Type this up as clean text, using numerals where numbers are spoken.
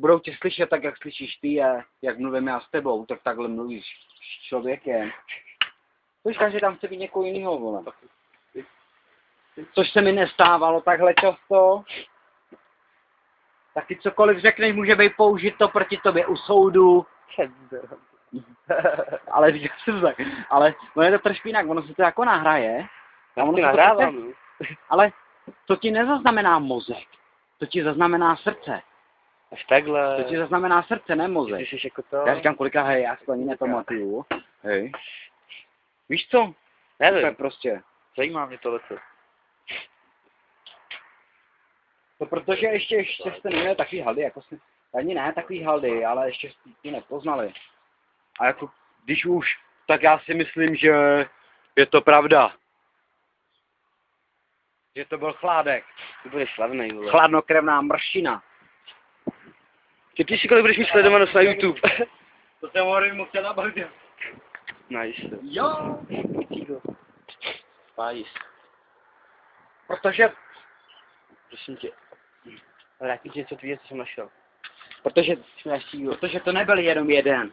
budou tě slyšet tak, jak slyšíš ty a jak mluvím já s tebou, tak takhle mluvíš s člověkem. To říkáš, že tam chce být někoho jiného, vole. Což se mi nestávalo takhle často. Tak ty cokoliv řekneš, může být použito proti tobě u soudu. Ale říkal jsem tak. Ale ono je to trošku jinak, ono se to jako nahraje. Já ti nahrávám. Ale to ti nezaznamená mozek. To ti zaznamená srdce. Až takhle. To ti zaznamená srdce, ne mozek. Ty jsi jako to. Já říkám kolikrát, hej, já si to ani nepamatuju. Hej. Víš co? Nevím. To je prostě. Zajímá mě tohleto. To protože ještě jste neměli takový haldy, jako si, ani ne takový haldy, ale ještě jste ji nepoznali. A jako, když už, tak já si myslím, že je to pravda. Že to byl Chládek. Ty budeš slavnej, vole. Chladnokrevná mršina. Ty si kolik budeš mít sledovanost na YouTube? To jsem hovoril mu chtěl nabavit. Nice. Jo. Spájíš. Protože Prosím tě. Vrátím ti něco tvýho, co jsem našel. Protože to nebyl jenom jeden.